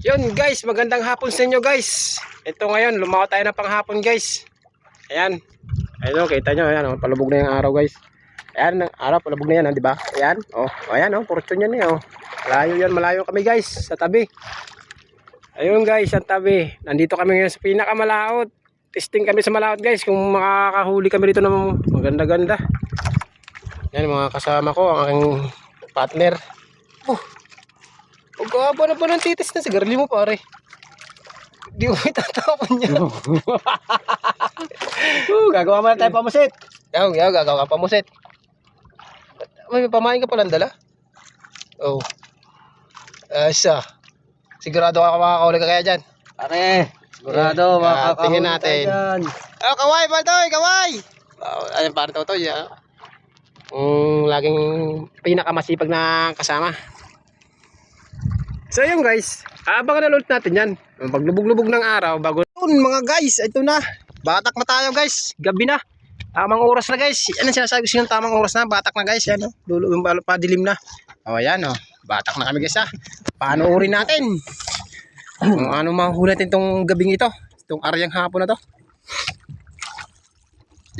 Yun guys, magandang hapon sa inyo guys. Ito ngayon, lumawa tayo ng panghapon guys. Ayan. Ayun, kita nyo, ayan, oh, palubog na yung araw guys. Ayan, ang araw, palubog na yan, di ba? Ayan, oh, ayan, oh, portion yan eh, oh. Malayo yan, malayo kami guys, sa tabi. Ayun guys, sa tabi. Nandito kami ngayon sa pinakamalaot. Testing kami sa malaot guys, kung makakahuli kami dito ng maganda-ganda. Yan, mga kasama ko, ang aking partner. Pagkaba na ba ng titis na sigarilyo mo pare? Di mo itatapon niya. Gagawa mo na tayo pamusit. Gagawa ka pamusit. May pamain ka palang dala? Oh. Asa. Sigurado ka makakahuli ka kaya dyan? Pare, sigurado makakahuli tingin natin. dyan. Oh, kaway ba ito? Kaway! Ayan parang toto ya. Laging pinakamasipag na kasama. So yun guys, abangan na ulit natin yan. Paglubog-lubog ng araw bago. Yun mga guys, ito na. Batak na tayo guys, gabi na. Tamang oras na guys. Yan ang sinasabi ko tamang oras na. Batak na guys, yan o. Dulo yung padilim na. O yan o, batak na kami guys ha. Paano uri natin? Kung ano mahuli natin itong gabing ito. Itong aryang hapon na to.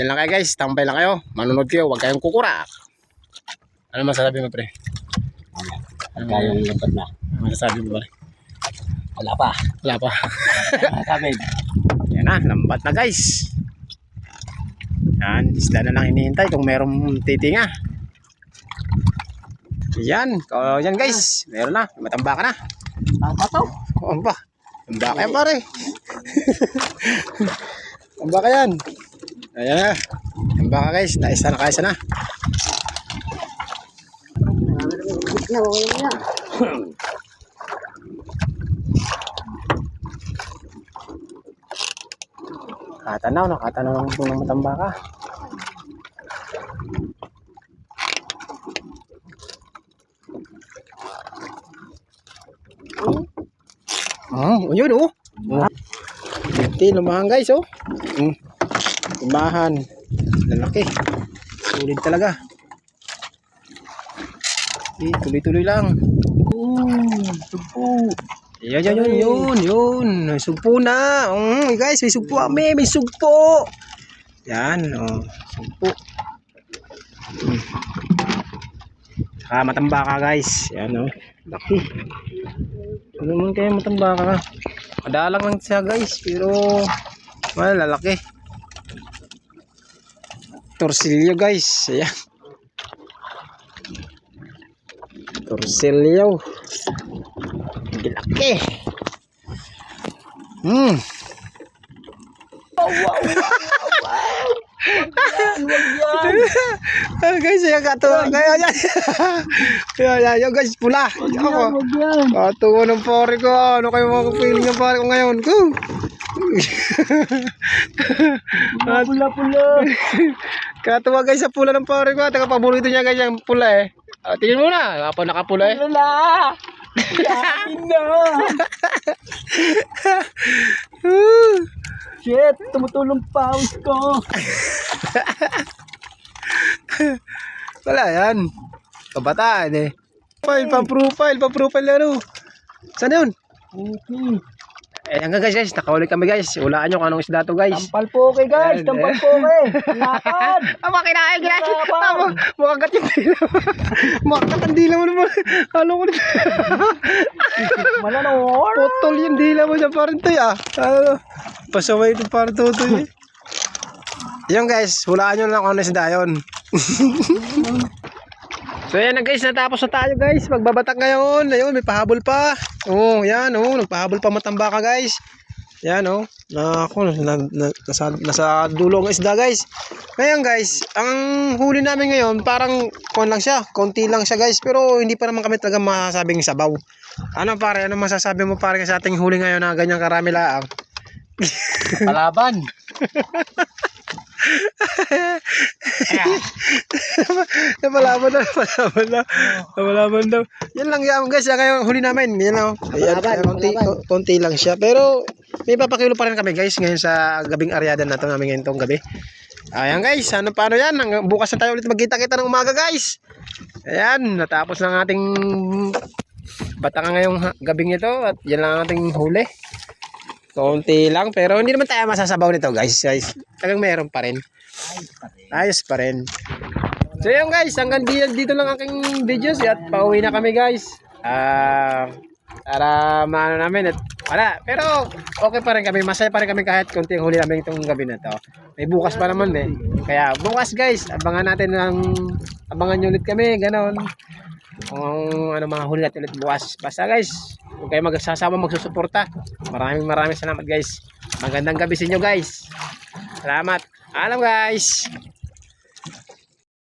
Yan lang kayo guys, tambay lang kayo. Manunod kayo, huwag kayong kukurak. Ano masasabi mo pre? Kayong lambat na. Ano masasabi mo pre? Wala pa. Wala pa. Sabi. Yan na, lambat na guys. Yan, isda na lang hinihintay kung merong titinga. Yan, yan guys. Meron na, matamba ka na. Tama to. Oo ba? Tamba ka yan pare. Tamba ka yan. Ayan na. Tamba ka guys, naisa na kaisa na. Nakatanaw ng matamba ka. Yun oh. Hindi, lumahan guys oh. Lumahan. Lalaki. Sulit talaga. Tuloy-tuloy lang. Sugpo. Yun. Sugpo na. Guys, may sugpo kami. May sugpo. Yan, oh. Sugpo. Saka matamba ka guys. Yan, oh. Laki. Ano naman kayo matamba ka? Madalang lang siya guys. Pero, malalaki. Torsilyo guys. Ayan. Torsilyo. Laki. Guys, yung katuwa kaya yan. Yan guys, pula. Katuwa ng pare ko. Ano kayo mga feeling ng pare ko ngayon? Pula. Katuwa guys sa pula ng pare ko. Taka paborito niya guys yung pula eh. Tingin mo na, apa nakapula eh. Wala. Yakin na. Shit, tumutulong pawis ko. Wala yan. Kabataan eh. Pa-profile laro. Saan yun? Okay. Hanggang guys, nakahuli kami guys. Ulaan nyo kung anong isda to guys. Tampal po kayo guys, tampal po kayo. Ingatan. Kinain guys. Makagat yung dila mo. Makagat ang dila mo naman. Halo ko nito. Malanor. Putol yung dila mo siya parang to ya. Pasaway ito parang to eh. Yan guys, hulaan nyo lang kung ano isda yun. So yan na guys, natapos na tayo guys. Magbabatak ngayon. Ayun, may pahabol pa. Yan nagpahabol pa matamba ka guys. Yan nasa dulo ng isda guys. Ngayon guys, ang huli namin ngayon parang lang siya, konti lang siya guys. Pero hindi pa naman kami talaga masasabing sabaw. Ano pare, ano masasabi mo pare sa ating huli ngayon na ganyang karami laang? Palaban. Napalaban daw. Yan lang yan guys, yan ngayon huli namin. Yan lang. Konti lang siya. Pero may papakilo pa rin kami guys ngayon sa gabing aryada na ito namin ngayon itong gabi. Ayan guys, paano yan? Bukas na tayo ulit magkita-kita ng umaga guys. Ayan, natapos ng ating Batangan ngayong gabing ito at yan lang ang ating huli. Konti lang pero hindi naman tayo masasabaw nito guys. Talagang meron pa rin. Ayos pa rin. So yun guys, hanggang dito lang aking videos at pauwi na kami guys. Para maano namin at wala. Pero okay pa rin kami, masaya pa rin kami kahit konti ang huli namin itong gabi na to. May bukas pa naman eh. Kaya bukas guys, abangan nyo ulit kami, ganon. Kung ano mga huli natin ulit bukas. Basta guys, kung kayo magsasama magsusuporta, maraming salamat guys. Magandang gabi sa inyo guys. Salamat. Alam guys.